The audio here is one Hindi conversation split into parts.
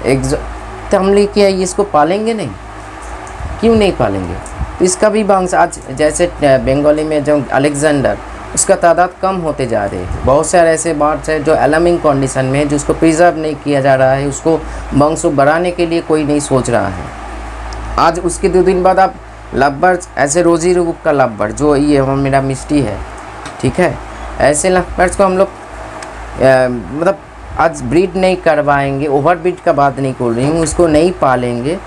तो हम लेके आइए, इसको पालेंगे नहीं? क्यों नहीं पालेंगे? तो इसका भी वंश आज जैसे बंगाली में जो अलेक्जेंडर, उसका तादाद कम होते जा रहे हैं। बहुत सारे ऐसे बर्ड्स हैं जो अलार्मिंग कंडीशन में है, जिसको प्रिजर्व नहीं किया जा रहा है, उसको वंश बढ़ाने के लिए कोई नहीं सोच रहा है। आज उसके 2 दिन बाद आप लवबर्ड्स, ऐसे रोजी रूप का लवबर्ड जो ये मेरा मिस्टी है, ठीक है, ऐसे लवबर्ड्स को हम लोग मतलब आज ब्रीड नहीं करवाएंगे, ओवर ब्रीड का बात नहीं कर रही हूँ, उसको नहीं पालेंगे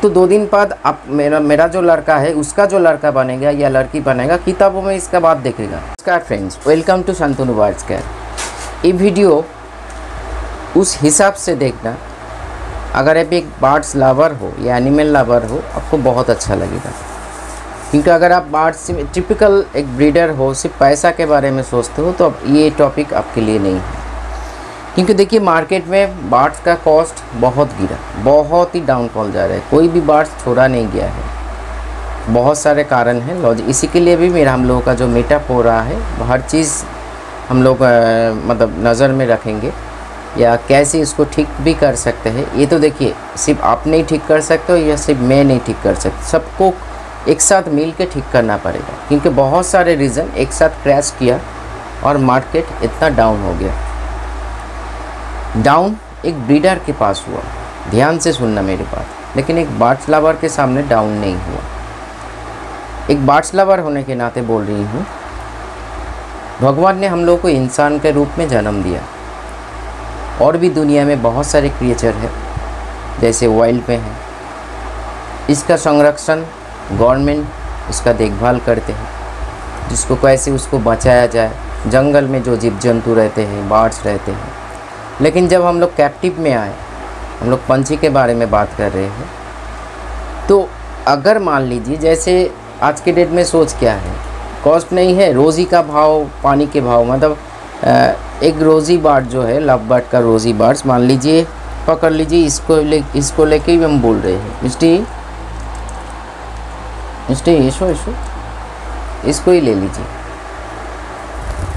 तो 2 दिन बाद आप मेरा जो लड़का है उसका जो लड़का बनेगा या लड़की बनेगा, किताबों में इसका बात देखेगा। नमस्कार friends, welcome to Shantanu birds care. ये वीडियो उस हिसाब से देखना, अगर आप एक बर्ड्स लवर हो या एनिमल लवर हो, आपको बहुत अच्छा लगेगा। क्योंकि अगर आप बर्ड्स टिपिकल एक ब्रीडर हो, सिर्फ पैसा के बारे में सोचते हो, तो अब ये टॉपिक आपके लिए नहीं है। क्योंकि देखिए मार्केट में बर्ड्स का कॉस्ट बहुत गिरा, बहुत ही डाउनफॉल जा रहा है, कोई भी बर्ड्स छोड़ा नहीं गया है। बहुत सारे कारण हैं लॉजिक, इसी के लिए भी हम लोगों का जो मीटअप हो रहा है, हर चीज़ हम लोग मतलब नज़र में रखेंगे या कैसे इसको ठीक भी कर सकते हैं। ये तो देखिए सिर्फ आप नहीं ठीक कर सकते हो या सिर्फ मैं नहीं ठीक कर सकता, सबको एक साथ मिल के ठीक करना पड़ेगा। क्योंकि बहुत सारे रीज़न एक साथ क्रैश किया और मार्केट इतना डाउन हो गया। डाउन एक ब्रीडर के पास हुआ, ध्यान से सुनना मेरी बात, लेकिन एक बर्ड्स लवर के सामने डाउन नहीं हुआ। एक बर्ड्स लवर होने के नाते बोल रही हूँ, भगवान ने हम लोगों को इंसान के रूप में जन्म दिया। और भी दुनिया में बहुत सारे क्रिएचर है, जैसे वाइल्ड में है, इसका संरक्षण गवर्नमेंट इसका देखभाल करते हैं, जिसको कैसे उसको बचाया जाए। जंगल में जो जीव जंतु रहते हैं, बर्ड्स रहते हैं। लेकिन जब हम लोग कैप्टिव में आए, हम लोग पंछी के बारे में बात कर रहे हैं, तो अगर मान लीजिए जैसे आज के डेट में सोच क्या है, कॉस्ट नहीं है, रोज़ी का भाव, पानी के भाव, मतलब एक रोज़ी बर्ड जो है, लव बर्ड का रोज़ी बर्ड्स, मान लीजिए पकड़ लीजिए, इसको लेके ही हम बोल रहे हैं, मिस्टी इसो इसको ही ले लीजिए,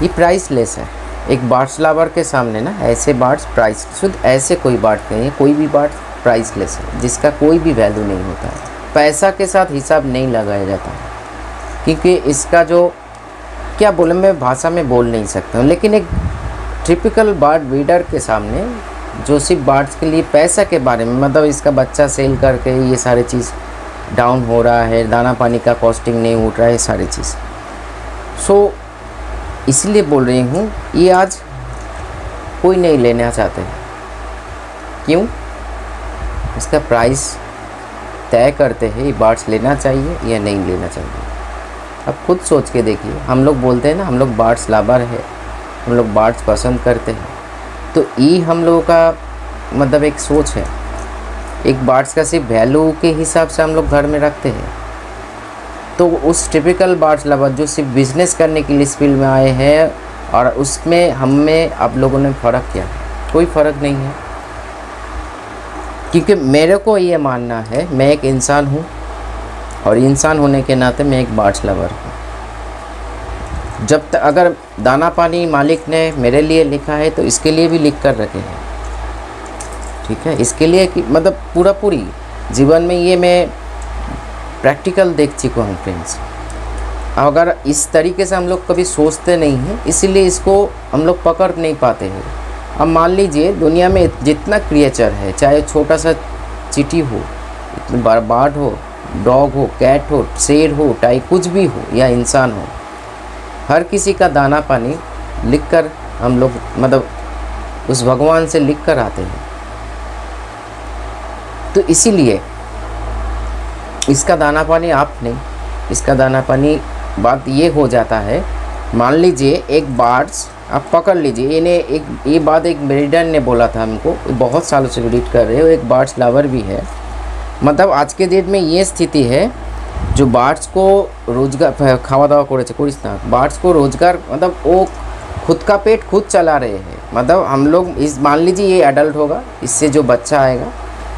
ये प्राइसलेस है। एक बर्ड्स लवर के सामने ना ऐसे बर्ड्स प्राइस, शुद्ध ऐसे कोई बर्ड नहीं है, कोई भी बर्ड प्राइसलेस है, जिसका कोई भी वैल्यू नहीं होता है। पैसा के साथ हिसाब नहीं लगाया जाता है, क्योंकि इसका जो क्या बोले, मैं भाषा में बोल नहीं सकता हूँ। लेकिन एक टिपिकल बर्ड ब्रीडर के सामने जो सिर्फ बर्ड्स के लिए पैसा के बारे में, मतलब इसका बच्चा सेल करके ये सारी चीज़ डाउन हो रहा है, दाना पानी का कॉस्टिंग नहीं उठ रहा है, सारी चीज़। सो इसलिए बोल रही हूँ, ये आज कोई नहीं लेना चाहते हैं। क्यों? इसका प्राइस तय करते हैं, ये बर्ड्स लेना चाहिए या नहीं लेना चाहिए। अब खुद सोच के देखिए, हम लोग बोलते हैं ना, हम लोग बर्ड्स लवर है, हम लोग बर्ड्स पसंद करते हैं, तो ये हम लोगों का मतलब एक सोच है। एक बर्ड्स का सिर्फ वैल्यू के हिसाब से हम लोग घर में रखते हैं, तो उस टिपिकल बर्ड्स लवर जो सिर्फ बिजनेस करने के लिए इस फील्ड में आए हैं, और उसमें हम में आप लोगों ने फ़र्क किया, कोई फ़र्क नहीं है। क्योंकि मेरे को ये मानना है, मैं एक इंसान हूँ और इंसान होने के नाते मैं एक बर्ड्स लवर हूँ। जब तक अगर दाना पानी मालिक ने मेरे लिए लिखा है, तो इसके लिए भी लिख कर रखे हैं, ठीक है। इसके लिए कि मतलब पूरी जीवन में ये मैं प्रैक्टिकल देख चुका हूँ फ्रेंड्स। अगर इस तरीके से हम लोग कभी सोचते नहीं हैं, इसीलिए इसको हम लोग पकड़ नहीं पाते हैं। अब मान लीजिए दुनिया में जितना क्रिएचर है, चाहे छोटा सा चींटी हो, बर्ड हो, डॉग हो, कैट हो, शेर हो, टाई, कुछ भी हो या इंसान हो, हर किसी का दाना पानी लिख कर हम लोग मतलब उस भगवान से लिख कर आते हैं। तो इसीलिए इसका दाना पानी आप नहीं, इसका दाना पानी बात ये हो जाता है। मान लीजिए एक बर्ड्स आप पकड़ लीजिए, ये बात एक ब्रीडर ने बोला था हमको, बहुत सालों से ब्रीड कर रहे हो, एक बर्ड्स लवर भी है। मतलब आज के डेट में ये स्थिति है, जो बर्ड्स को रोजगार खावा दावा करिस ना, बर्ड्स को रोजगार मतलब वो खुद का पेट खुद चला रहे हैं। मतलब हम लोग इस मान लीजिए ये एडल्ट होगा, इससे जो बच्चा आएगा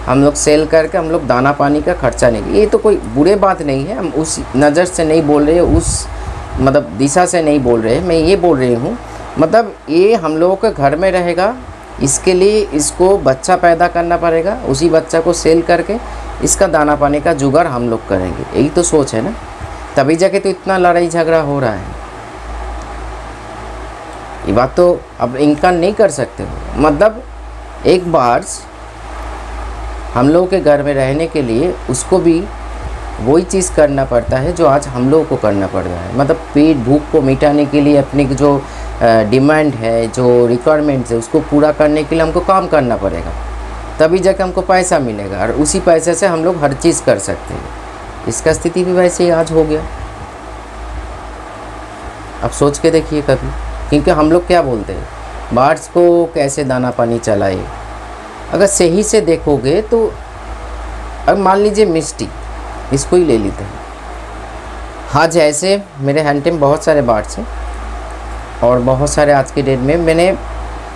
हम लोग सेल करके हम लोग दाना पानी का खर्चा नहीं, ये तो कोई बुरे बात नहीं है। हम उस नज़र से नहीं बोल रहे, उस मतलब दिशा से नहीं बोल रहे, मैं ये बोल रही हूँ मतलब ये हम लोगों के घर में रहेगा इसके लिए इसको बच्चा पैदा करना पड़ेगा, उसी बच्चा को सेल करके इसका दाना पानी का जुगाड़ हम लोग करेंगे। यही तो सोच है ना, तभी जाके तो इतना लड़ाई झगड़ा हो रहा है। ये बात तो अब इनकार नहीं कर सकते हो। मतलब एक बार हम लोगों के घर में रहने के लिए उसको भी वही चीज़ करना पड़ता है जो आज हम लोगों को करना पड़ रहा है। मतलब पेट भूख को मिटाने के लिए अपनी जो डिमांड है, जो रिक्वायरमेंट्स है, उसको पूरा करने के लिए हमको काम करना पड़ेगा, तभी जाके हमको पैसा मिलेगा और उसी पैसे से हम लोग हर चीज़ कर सकते हैं। इसका स्थिति भी वैसे ही आज हो गया। अब सोच के देखिए कभी, क्योंकि हम लोग क्या बोलते हैं, बर्ड्स को कैसे दाना पानी चलाए। अगर सही से देखोगे तो अब मान लीजिए मिस्टी, इसको ही ले लेते हैं। हाँ, जैसे मेरे हैंड में बहुत सारे बर्ड्स हैं और बहुत सारे आज के डेट में, मैंने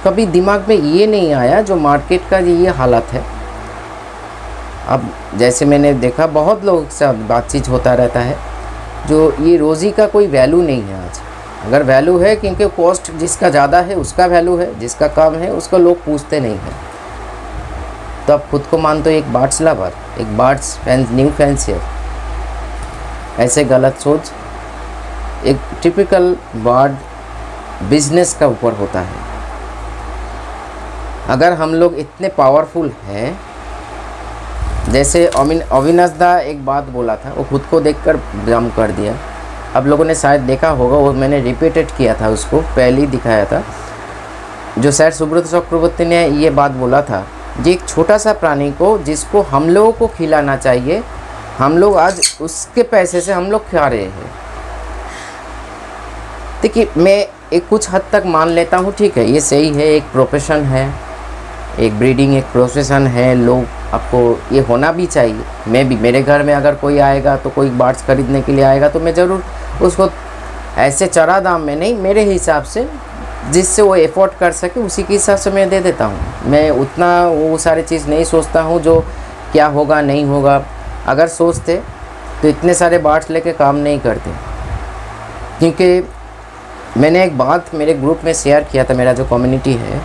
कभी दिमाग में ये नहीं आया जो मार्केट का ये हालत है। अब जैसे मैंने देखा बहुत लोगों के साथ बातचीत होता रहता है, जो ये रोज़ी का कोई वैल्यू नहीं है आज। अगर वैल्यू है, क्योंकि कॉस्ट जिसका ज़्यादा है उसका वैल्यू है, जिसका कम है उसको लोग पूछते नहीं हैं। तो अब खुद को मान तो एक बर्ड्स लवर, एक बर्ड्स न्यू फैंसियर, ऐसे गलत सोच एक टिपिकल बर्ड बिजनेस का ऊपर होता है। अगर हम लोग इतने पावरफुल हैं, जैसे अविनाश दा एक बात बोला था, वो खुद को देखकर जम कर दिया। अब लोगों ने शायद देखा होगा, वो मैंने रिपीटेड किया था, उसको पहले ही दिखाया था, जो शायद सुब्रत चक्रवर्ती ने ये बात बोला था, ये एक छोटा सा प्राणी को जिसको हम लोगों को खिलाना चाहिए, हम लोग आज उसके पैसे से हम लोग खा रहे हैं। देखिए, मैं एक कुछ हद तक मान लेता हूँ, ठीक है, ये सही है, एक प्रोफेशन है, एक ब्रीडिंग एक प्रोफेशन है, लोग आपको ये होना भी चाहिए। मैं भी, मेरे घर में अगर कोई आएगा तो कोई बर्ड्स खरीदने के लिए आएगा तो मैं ज़रूर उसको ऐसे चढ़ा दाम में नहीं, मेरे हिसाब से जिससे वो एफोर्ड कर सके उसी के हिसाब से मैं दे देता हूँ। मैं उतना वो सारी चीज़ नहीं सोचता हूँ जो क्या होगा नहीं होगा। अगर सोचते तो इतने सारे बर्ड्स लेके काम नहीं करते। क्योंकि मैंने एक बात मेरे ग्रुप में शेयर किया था, मेरा जो कम्युनिटी है,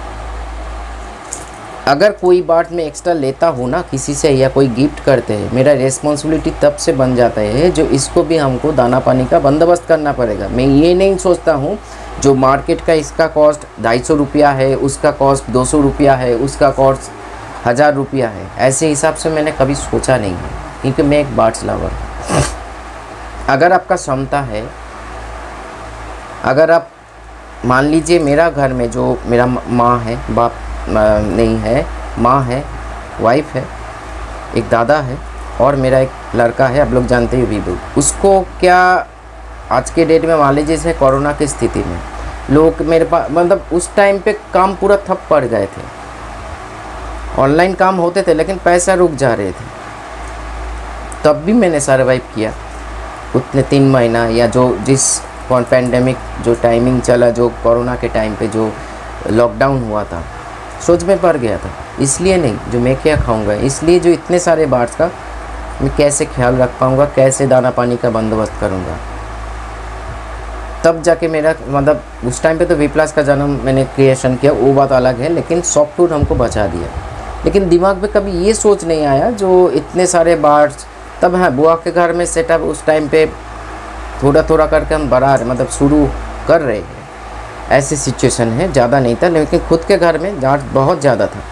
अगर कोई बर्ड में एक्स्ट्रा लेता हूँ ना किसी से या कोई गिफ्ट करते हैं, मेरा रिस्पॉन्सिबिलिटी तब से बन जाता है जो इसको भी हमको दाना पानी का बंदोबस्त करना पड़ेगा। मैं ये नहीं सोचता हूँ जो मार्केट का इसका कॉस्ट 250 रुपया है, उसका कॉस्ट 200 रुपया है, उसका कॉस्ट 1000 रुपया है, ऐसे हिसाब से मैंने कभी सोचा नहीं है, क्योंकि मैं एक बर्ड्स लवर हूँ। अगर आपका क्षमता है, अगर आप मान लीजिए मेरा घर में जो मेरा माँ है, बाप नहीं है, माँ है, वाइफ है, एक दादा है और मेरा एक लड़का है, आप लोग जानते ही विभू। उसको क्या आज के डेट में मान लीजिए जैसे कोरोना की स्थिति में लोग मेरे पास, मतलब उस टाइम पे काम पूरा ठप पड़ गए थे, ऑनलाइन काम होते थे लेकिन पैसा रुक जा रहे थे, तब भी मैंने सर्वाइव किया उतने 3 महीना, या जो जिस पैंडेमिक जो टाइमिंग चला, जो कोरोना के टाइम पे जो लॉकडाउन हुआ था, सोच में पड़ गया था। इसलिए नहीं जो मैं क्या खाऊंगा, इसलिए जो इतने सारे बर्ड्स का मैं कैसे ख्याल रख पाऊंगा, कैसे दाना पानी का बंदोबस्त करूंगा, तब जाके मेरा, मतलब उस टाइम पे तो V+ का जन्म मैंने क्रिएशन किया, वो बात अलग है, लेकिन सॉफ्टवुड हमको बचा दिया। लेकिन दिमाग में कभी ये सोच नहीं आया जो इतने सारे बर्ड्स, तब हाँ बुआ के घर में सेटअप उस टाइम पे थोड़ा थोड़ा करके हम बढ़ा रहे, मतलब शुरू कर रहे हैं, ऐसी सिचुएशन है, ज़्यादा नहीं था, लेकिन खुद के घर में जाट बहुत ज़्यादा था,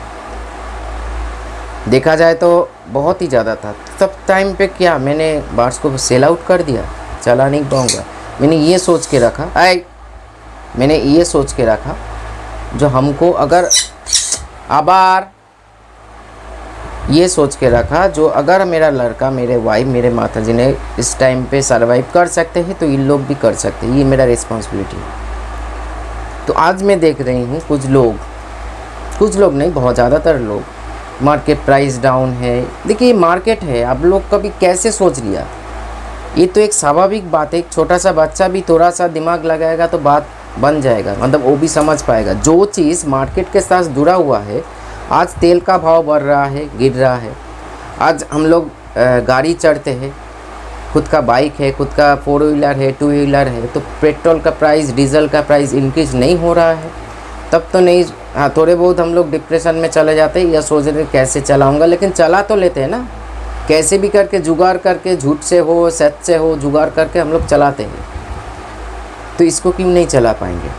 देखा जाए तो बहुत ही ज़्यादा था। तब टाइम पे क्या मैंने बर्ड्स को सेल आउट कर दिया, चला नहीं पाऊँगा। मैंने ये सोच के रखा, मैंने ये सोच के रखा जो हमको अगर आबार ये सोच के रखा जो अगर मेरा लड़का, मेरे वाइफ, मेरे माता जी ने इस टाइम पे सर्वाइव कर सकते हैं तो इन लोग भी कर सकते हैं, ये मेरा रिस्पॉन्सिबिलिटी है। तो आज मैं देख रही हूँ कुछ लोग नहीं, बहुत ज़्यादातर लोग, मार्केट प्राइस डाउन है। देखिए मार्केट है, आप लोग कभी कैसे सोच लिया, ये तो एक स्वाभाविक बात है, एक छोटा सा बच्चा भी थोड़ा सा दिमाग लगाएगा तो बात बन जाएगा, मतलब वो भी समझ पाएगा। जो चीज़ मार्केट के साथ जुड़ा हुआ है, आज तेल का भाव बढ़ रहा है, गिर रहा है, आज हम लोग गाड़ी चढ़ते हैं, खुद का बाइक है, खुद का 4 व्हीलर है, 2 व्हीलर है, तो पेट्रोल का प्राइस, डीजल का प्राइस इंक्रीज नहीं हो रहा है, तब तो नहीं हाँ, थोड़े बहुत हम लोग डिप्रेशन में चले जाते हैं या सोच रहे कैसे चलाऊँगा, लेकिन चला तो लेते हैं ना, कैसे भी करके जुगाड़ करके, झूठ से हो सच से हो, जुगाड़ करके हम लोग चलाते हैं। तो इसको क्यों नहीं चला पाएंगे?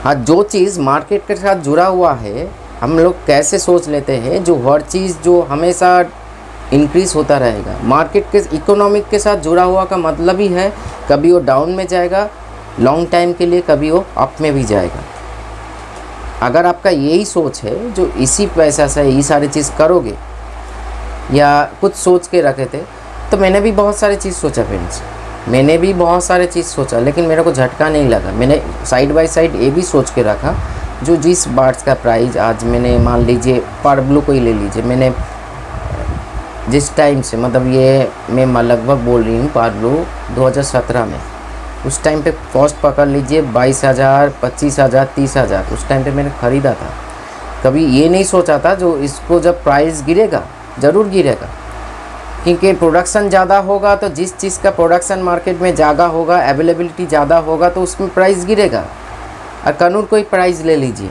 हाँ, जो चीज़ मार्केट के साथ जुड़ा हुआ है हम लोग कैसे सोच लेते हैं, जो हर चीज़ जो हमेशा इंक्रीज़ होता रहेगा, मार्केट के इकोनॉमिक के साथ जुड़ा हुआ का मतलब ही है कभी वो डाउन में जाएगा लॉन्ग टाइम के लिए, कभी वो अप में भी जाएगा। अगर आपका यही सोच है जो इसी पैसा से ये सारी चीज़ करोगे या कुछ सोच के रखे थे, तो मैंने भी बहुत सारी चीज़ सोचा फ्रेंड्स, मैंने भी बहुत सारे चीज़ सोचा, लेकिन मेरे को झटका नहीं लगा। मैंने साइड बाय साइड ये भी सोच के रखा जो जिस बार्ट्स का प्राइस आज मैंने मान लीजिए पर ब्लू को ही ले लीजिए, मैंने जिस टाइम से मतलब ये मैं लगभग बोल रही हूँ पर ब्लू 2017 में, उस टाइम पे कॉस्ट पकड़ लीजिए 22,000, 25,000, 30,000 उस टाइम पे मैंने ख़रीदा था। कभी ये नहीं सोचा था जो इसको जब प्राइस गिरेगा ज़रूर गिरेगा, क्योंकि प्रोडक्शन ज़्यादा होगा तो जिस चीज़ का प्रोडक्शन मार्केट में ज़्यादा होगा, अवेलेबिलिटी ज़्यादा होगा तो उसमें प्राइस गिरेगा। और कनूर कोई प्राइस ले लीजिए,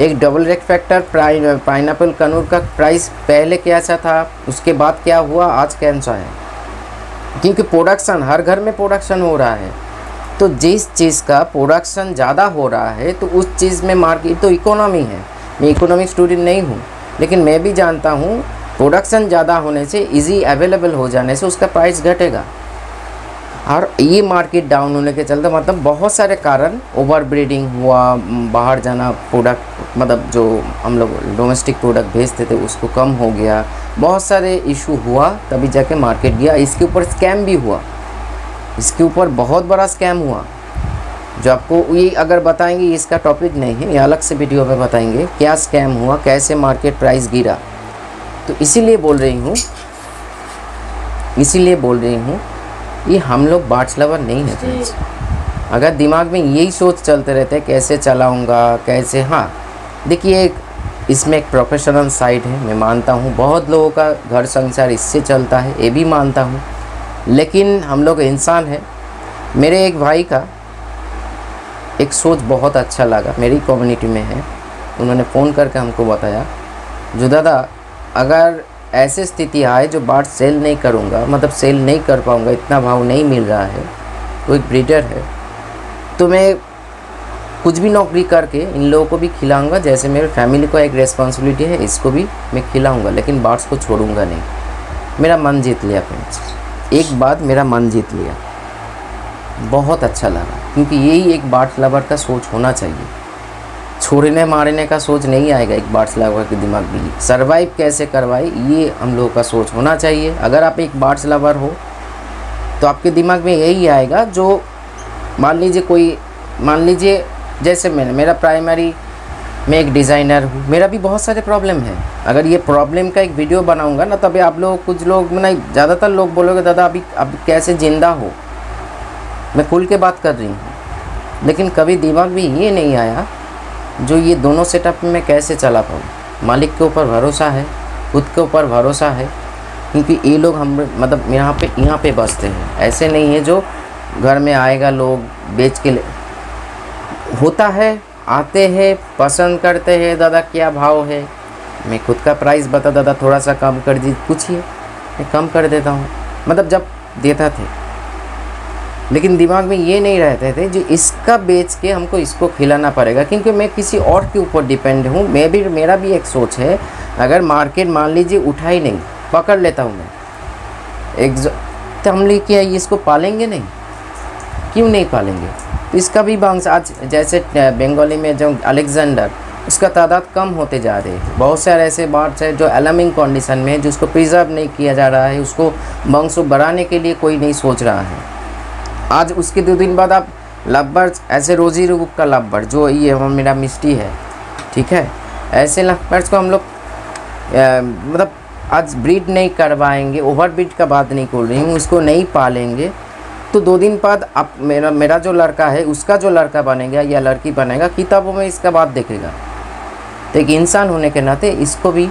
एक डबल रेड फैक्टर पाइनएप्पल कनूर का प्राइस पहले कैसा था, उसके बाद क्या हुआ, आज कैसा है, क्योंकि प्रोडक्शन हर घर में प्रोडक्शन हो रहा है। तो जिस चीज़ का प्रोडक्शन ज़्यादा हो रहा है तो उस चीज़ में मार्केट, तो इकोनॉमी है, मैं इकोनॉमिक स्टूडेंट नहीं हूँ, लेकिन मैं भी जानता हूँ प्रोडक्शन ज़्यादा होने से, इजी अवेलेबल हो जाने से उसका प्राइस घटेगा। और ये मार्केट डाउन होने के चलते मतलब बहुत सारे कारण, ओवर ब्रीडिंग हुआ, बाहर जाना, प्रोडक्ट मतलब जो हम लोग डोमेस्टिक प्रोडक्ट भेजते थे उसको कम हो गया, बहुत सारे इशू हुआ, तभी जाके मार्केट गया। इसके ऊपर स्कैम भी हुआ, इसके ऊपर बहुत बड़ा स्कैम हुआ जो आपको ये अगर बताएंगे, इसका टॉपिक नहीं है, ये अलग से वीडियो में बताएंगे क्या स्कैम हुआ, कैसे मार्केट प्राइस गिरा। तो इसीलिए बोल रही हूँ ये हम लोग बार्ट्स लवर नहीं है फ्रेंड्स। अगर दिमाग में यही सोच चलते रहते हैं कैसे चलाऊँगा कैसे, हाँ देखिए इसमें एक प्रोफेशनल साइड है, मैं मानता हूँ बहुत लोगों का घर संसार इससे चलता है, ये भी मानता हूँ, लेकिन हम लोग इंसान हैं। मेरे एक भाई का एक सोच बहुत अच्छा लगा, मेरी कम्युनिटी में है, उन्होंने फ़ोन करके हमको बताया, जो दादा अगर ऐसे स्थिति आए जो बार्ट सेल नहीं करूँगा, मतलब सेल नहीं कर पाऊँगा, इतना भाव नहीं मिल रहा है, तो एक ब्रीडर है, तो मैं कुछ भी नौकरी करके इन लोगों को भी खिलाऊँगा, जैसे मेरे फैमिली को एक रिस्पॉन्सिबिलिटी है, इसको भी मैं खिलाऊँगा, लेकिन बार्ट्स को छोड़ूंगा नहीं। मेरा मन जीत लिया फ्रेंड्स, एक बात मेरा मन जीत लिया, बहुत अच्छा लगा, क्योंकि यही एक बार्ट्स लवर का सोच होना चाहिए। छोड़ने मारने का सोच नहीं आएगा एक बार्ट्स लवर के दिमाग में, सर्वाइव कैसे करवाए ये हम लोगों का सोच होना चाहिए। अगर आप एक बार्ट्स लवर हो तो आपके दिमाग में यही आएगा, जो मान लीजिए जैसे मेरा प्राइमरी, मैं एक डिज़ाइनर हूँ, मेरा भी बहुत सारे प्रॉब्लम है। अगर ये प्रॉब्लम का एक वीडियो बनाऊँगा ना, तभी आप लोग, कुछ लोग नहीं, ज़्यादातर लोग बोलोगे दादा अभी कैसे जिंदा हो, मैं खुल के बात कर रही हूँ, लेकिन कभी दिमाग में ये नहीं आया जो ये दोनों सेटअप में मैं कैसे चला पाऊँ। मालिक के ऊपर भरोसा है, खुद के ऊपर भरोसा है, क्योंकि ये लोग हम मतलब यहाँ पे बसते हैं, ऐसे नहीं है जो घर में आएगा लोग बेच के होता है, आते हैं पसंद करते हैं, दादा क्या भाव है, मैं खुद का प्राइस बता, दादा थोड़ा सा कम कर दी, पूछिए मैं कम कर देता हूँ, मतलब जब देता थे, लेकिन दिमाग में ये नहीं रहते थे जो इसका बेच के हमको इसको खिलाना पड़ेगा, क्योंकि मैं किसी और के ऊपर डिपेंड हूँ। मेरा भी एक सोच है, अगर मार्केट मान लीजिए उठा ही नहीं, पकड़ लेता हूँ मैं तो हम लेके आइए, इसको पालेंगे नहीं, क्यों नहीं पालेंगे? तो इसका भी वंश आज जैसे बंगाली में जो अलेक्जेंडर, उसका तादाद कम होते जा रहे हैं। बहुत सारे ऐसे बार्ट्स हैं जो अलार्मिंग कंडीशन में है, जिसको प्रिजर्व नहीं किया जा रहा है, उसको वंश बढ़ाने के लिए कोई नहीं सोच रहा है। आज उसके 2 दिन बाद आप लवबर्ड्स, ऐसे रोजी रूप का लवबर्ड जो ये मेरा मिस्टी है, ठीक है, ऐसे लवबर्ड्स को हम लोग मतलब आज ब्रीड नहीं करवाएंगे, ओवर ब्रीड का बात नहीं बोल रही हूँ, उसको नहीं पालेंगे, तो 2 दिन बाद आप मेरा जो लड़का है उसका जो लड़का बनेगा या लड़की बनेगा, किताबों में इसका बात देखेगा। तो एक इंसान होने के नाते इसको भी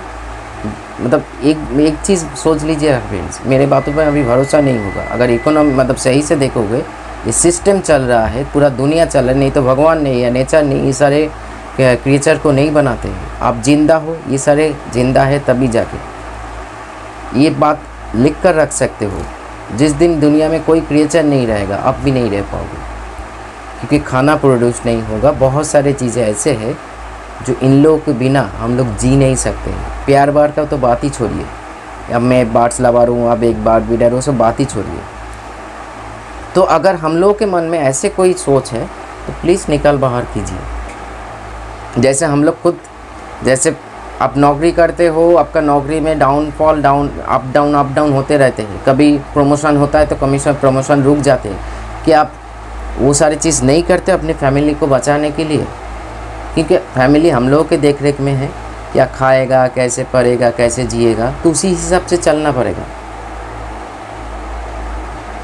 मतलब एक चीज़ सोच लीजिए फ्रेंड्स, मेरे बातों पर अभी भरोसा नहीं होगा। अगर इकोनॉमी मतलब सही से देखोगे, ये सिस्टम चल रहा है, पूरा दुनिया चल रहा है, नहीं तो भगवान नहीं या नेचर नहीं, ये सारे क्रिएचर को नहीं बनाते हैं। आप जिंदा हो, ये सारे जिंदा है तभी जाके ये बात लिख कर रख सकते हो। जिस दिन दुनिया में कोई क्रिएचर नहीं रहेगा, आप भी नहीं रह पाओगे, क्योंकि खाना प्रोड्यूस नहीं होगा। बहुत सारी चीज़ें ऐसे हैं जो इन लोगों के बिना हम लोग जी नहीं सकते हैं। प्यार बार का तो बात ही छोड़िए, अब मैं बार्ड्स लवर हूँ, अब एक बार्ड ब्रीडर हूँ, सब बात ही छोड़िए। तो अगर हम लोगों के मन में ऐसे कोई सोच है तो प्लीज़ निकल बाहर कीजिए। जैसे हम लोग खुद, जैसे आप नौकरी करते हो, आपका नौकरी में डाउनफॉल, अप डाउन होते रहते हैं। कभी प्रमोशन होता है तो प्रमोशन रुक जाते हैं। कि आप वो सारी चीज़ नहीं करते अपने फैमिली को बचाने के लिए, क्योंकि फैमिली हम लोगों के देख रेख में है। क्या खाएगा, कैसे पढ़ेगा, कैसे जिएगा, तो उसी हिसाब से चलना पड़ेगा।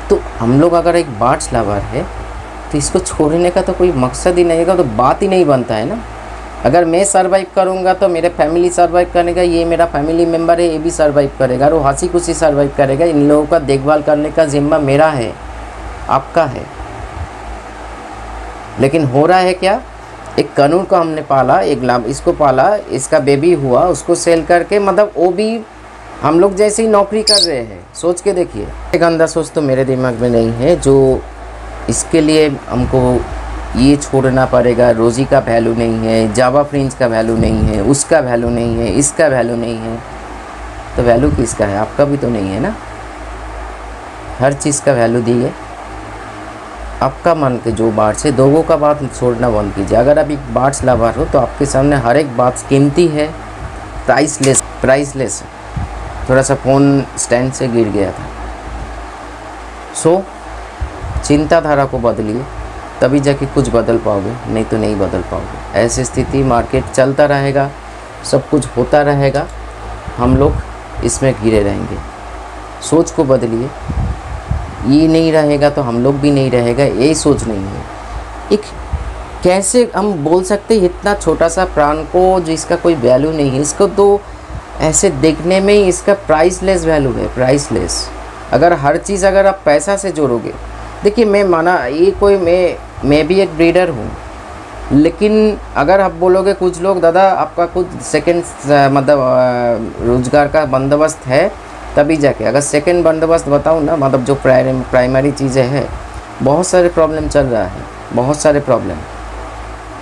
तो हम लोग अगर एक बर्ड्स लवर है तो इसको छोड़ने का तो कोई मकसद ही नहीं है, तो बात ही नहीं बनता है ना। अगर मैं सर्वाइव करूँगा तो मेरे फैमिली सर्वाइव करेगा, ये मेरा फैमिली मेम्बर है ये भी सर्वाइव करेगा, और वो हंसी खुशी सर्वाइव करेगा। इन लोगों का देखभाल करने का जिम्मा मेरा है, आपका है। लेकिन हो रहा है क्या, एक कानून को हमने पाला, इसको पाला, इसका बेबी हुआ, उसको सेल करके, मतलब वो भी हम लोग जैसे ही नौकरी कर रहे हैं। सोच के देखिए, एक गंदा सोच तो मेरे दिमाग में नहीं है जो इसके लिए हमको ये छोड़ना पड़ेगा। रोज़ी का वैल्यू नहीं है, जावा फ्रिंज का वैल्यू नहीं है, उसका वैल्यू नहीं है, इसका वैल्यू नहीं है, तो वैल्यू किसका है? आपका भी तो नहीं है ना। हर चीज़ का वैल्यू दिए। आपका मन के जो बात है, लोगों का बात छोड़ना बंद कीजिए। अगर आप एक बार्ड्स लवर हो तो आपके सामने हर एक बात कीमती है, प्राइसलेस। थोड़ा सा फ़ोन स्टैंड से गिर गया था। सो चिंताधारा को बदलिए, तभी जाके कुछ बदल पाओगे, नहीं तो नहीं बदल पाओगे। ऐसी स्थिति, मार्केट चलता रहेगा, सब कुछ होता रहेगा, हम लोग इसमें घिरे रहेंगे। सोच को बदलिए। ये नहीं रहेगा तो हम लोग भी नहीं रहेगा, यही सोच नहीं है। एक कैसे हम बोल सकते हैं इतना छोटा सा प्राण को जिसका कोई वैल्यू नहीं है, इसको तो ऐसे देखने में ही इसका प्राइसलेस वैल्यू है, प्राइसलेस। अगर हर चीज़ अगर आप पैसा से जोड़ोगे, देखिए मैं माना ये कोई मैं भी एक ब्रीडर हूँ, लेकिन अगर आप बोलोगे कुछ लोग, दादा आपका कुछ सेकंड मतलब रोजगार का बंदोबस्त है तभी जाके, अगर सेकंड बंदोबस्त बताऊँ ना, मतलब जो प्राइमरी चीज़ें हैं, बहुत सारे प्रॉब्लम चल रहा है, बहुत सारे प्रॉब्लम।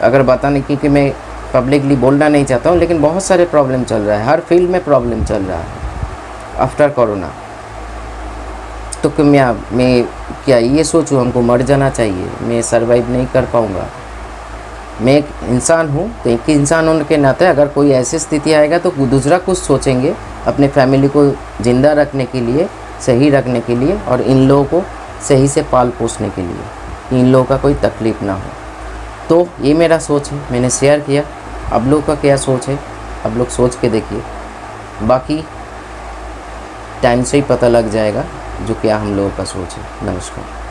अगर बताने क्योंकि मैं पब्लिकली बोलना नहीं चाहता हूँ, लेकिन बहुत सारे प्रॉब्लम चल रहा है, हर फील्ड में प्रॉब्लम चल रहा है आफ्टर कोरोना। तो मैं क्या ये सोचूँ हमको मर जाना चाहिए, मैं सर्वाइव नहीं कर पाऊँगा। मैं एक इंसान हूँ, तो एक इंसान होने के नाते अगर कोई ऐसी स्थिति आएगा तो दूसरा कुछ सोचेंगे अपने फैमिली को ज़िंदा रखने के लिए, सही रखने के लिए, और इन लोगों को सही से पाल पोसने के लिए, कि इन लोगों का कोई तकलीफ़ ना हो। तो ये मेरा सोच है, मैंने शेयर किया। अब लोग का क्या सोच है, अब लोग सोच के देखिए, बाकी टाइम से ही पता लग जाएगा जो क्या हम लोगों का सोच है। नमस्कार।